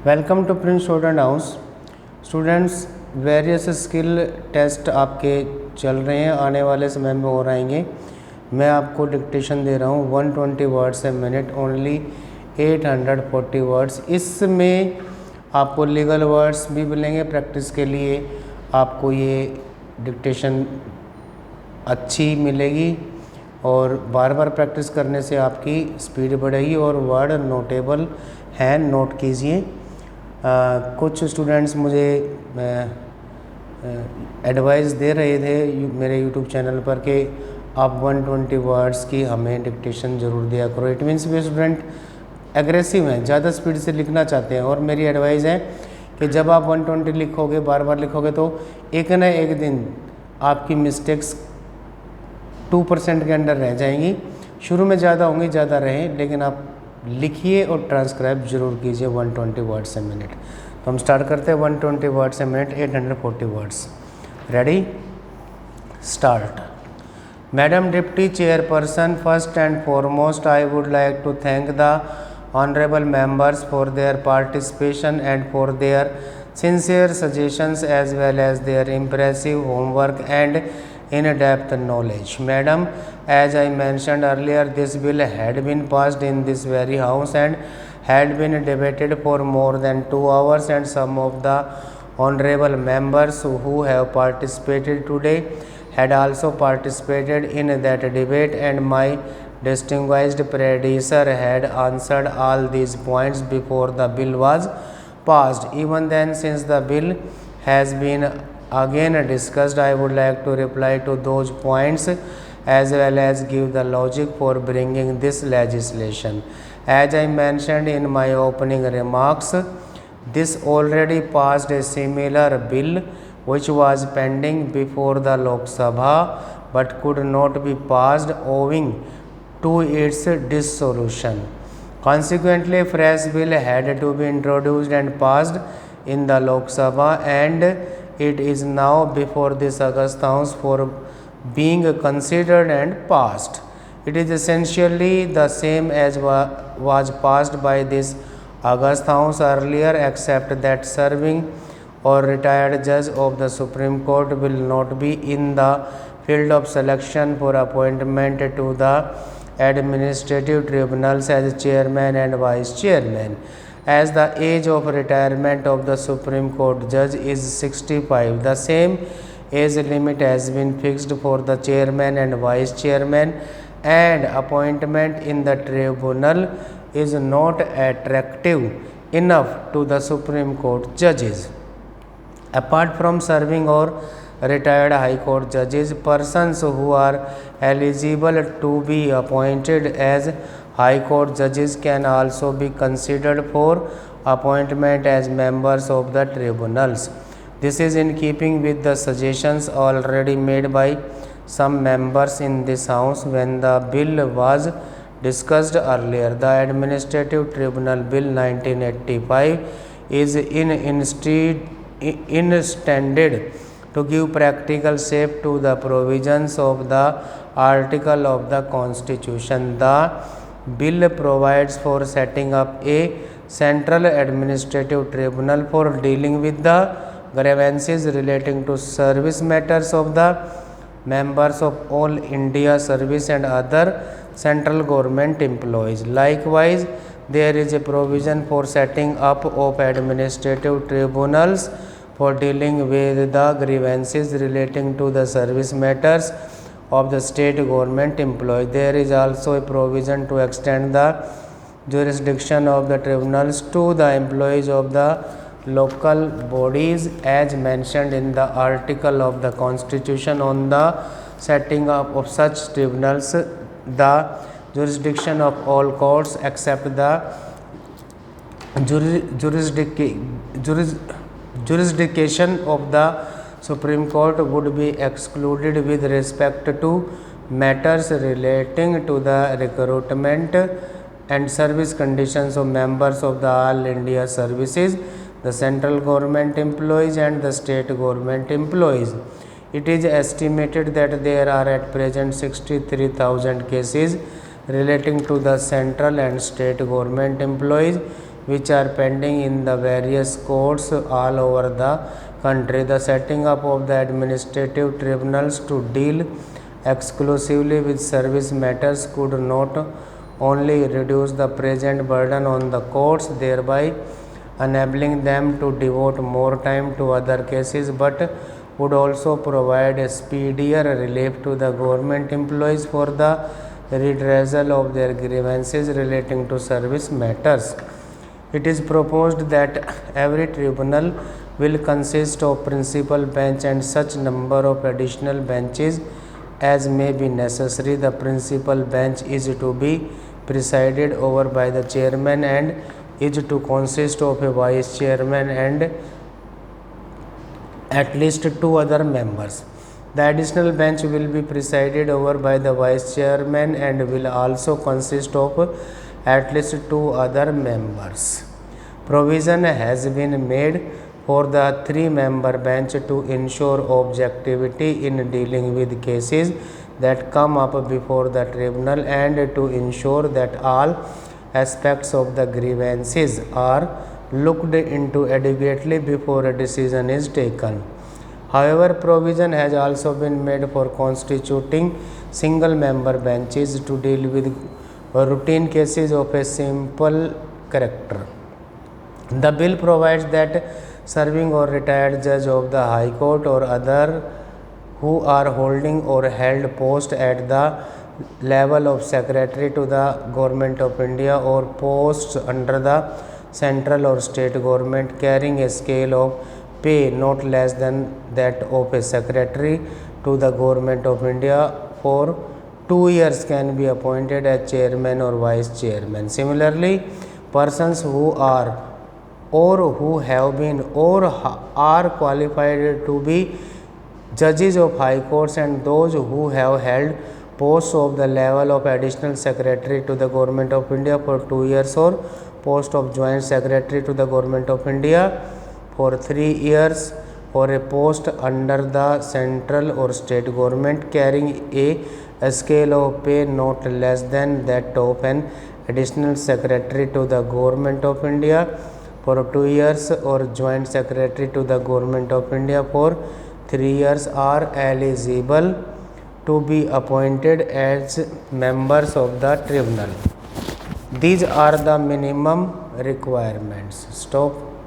Welcome to prince student house. Students, various skill test आपके चल रहे हैं, आने वाले समय में हो रहेंगे। मैं आपको डिक्टेशन दे रहा हूँ 120 words a minute, only 840 words. इसमें आपको लीगल वर्ड्स भी मिलेंगे। प्रैक्टिस के लिए आपको ये डिक्टेशन अच्छी मिलेगी और बार बार प्रैक्टिस करने से आपकी स्पीड बढ़ेगी और वर्ड नोटेबल हैं, नोट कीजिए। कुछ स्टूडेंट्स मुझे एडवाइस दे रहे थे मेरे यूट्यूब चैनल पर कि आप 120 वर्ड्स की हमें डिक्टेशन ज़रूर दिया करो। It means way student aggressive हैं, ज़्यादा स्पीड से लिखना चाहते हैं, और मेरी एडवाइस है कि जब आप 120 लिखोगे, बार बार लिखोगे, तो एक न एक दिन आपकी मिस्टेक्स 2% के अंडर रह जाएंगी। शुरू में ज़्यादा होंगी, ज़्यादा रहें, लेकिन आप लिखिए और ट्रांसक्राइब जरूर कीजिए 120 वर्ड्स ए मिनट। तो हम स्टार्ट करते हैं 120 words a minute, 840 words. Ready, start. Madam deputy chairperson, first and foremost I would like to thank the honourable members for their participation and for their sincere suggestions as well as their impressive homework and in-depth knowledge. Madam, as I mentioned earlier, this bill had been passed in this very house and had been debated for more than 2 hours, and some of the honorable members who have participated today had also participated in that debate, and my distinguished predecessor had answered all these points before the bill was passed. Even then, since the bill has been again discussed, I would like to reply to those points as well as give the logic for bringing this legislation. As I mentioned in my opening remarks, this already passed a similar bill which was pending before the Lok Sabha but could not be passed owing to its dissolution. Consequently, fresh bill had to be introduced and passed in the Lok Sabha, and it is now before this August House for being considered and passed. It is essentially the same as was passed by this August House earlier, except that serving or retired judge of the Supreme Court will not be in the field of selection for appointment to the administrative tribunals as chairman and vice chairman. As the age of retirement of the Supreme Court judge is 65, the same age limit has been fixed for the chairman and vice chairman, and appointment in the tribunal is not attractive enough to the Supreme Court judges. Apart from serving or retired High Court judges, persons who are eligible to be appointed as High Court judges can also be considered for appointment as members of the tribunals. This is in keeping with the suggestions already made by some members in this House when the bill was discussed earlier. The Administrative Tribunal Bill 1985 is intended to give practical shape to the provisions of the article of the Constitution. The bill provides for setting up a central administrative tribunal for dealing with the grievances relating to service matters of the members of all India Service and other central government employees. Likewise, there is a provision for setting up of administrative tribunals for dealing with the grievances relating to the service matters of the state government employees. There is also a provision to extend the jurisdiction of the tribunals to the employees of the local bodies as mentioned in the article of the Constitution on the setting up of such tribunals. The jurisdiction of all courts except the jurisdiction of the Supreme Court would be excluded with respect to matters relating to the recruitment and service conditions of members of the All India Services, the central government employees and the state government employees. It is estimated that there are at present 63,000 cases relating to the central and state government employees which are pending in the various courts all over the country. The setting up of the administrative tribunals to deal exclusively with service matters could not only reduce the present burden on the courts, thereby enabling them to devote more time to other cases, but would also provide a speedier relief to the government employees for the redressal of their grievances relating to service matters. It is proposed that every tribunal will consist of principal bench and such number of additional benches as may be necessary. The principal bench is to be presided over by the chairman and is to consist of a vice chairman and at least 2 other members. The additional bench will be presided over by the vice chairman and will also consist of at least 2 other members. Provision has been made for the 3-member bench to ensure objectivity in dealing with cases that come up before the tribunal and to ensure that all aspects of the grievances are looked into adequately before a decision is taken. However, provision has also been made for constituting single-member benches to deal with routine cases of a simple character. The bill provides that serving or retired judge of the High Court or other who are holding or held post at the level of secretary to the Government of India or posts under the central or state government carrying a scale of pay not less than that of a secretary to the Government of India for 2 years can be appointed as chairman or vice chairman. Similarly, persons who are or who have been or are qualified to be judges of high courts and those who have held posts of the level of additional secretary to the Government of India for 2 years or post of joint secretary to the Government of India for 3 years or a post under the central or state government carrying a scale of pay not less than that of an additional secretary to the Government of India for 2 years or joint secretary to the Government of India for 3 years are eligible to be appointed as members of the tribunal. These are the minimum requirements. Stop.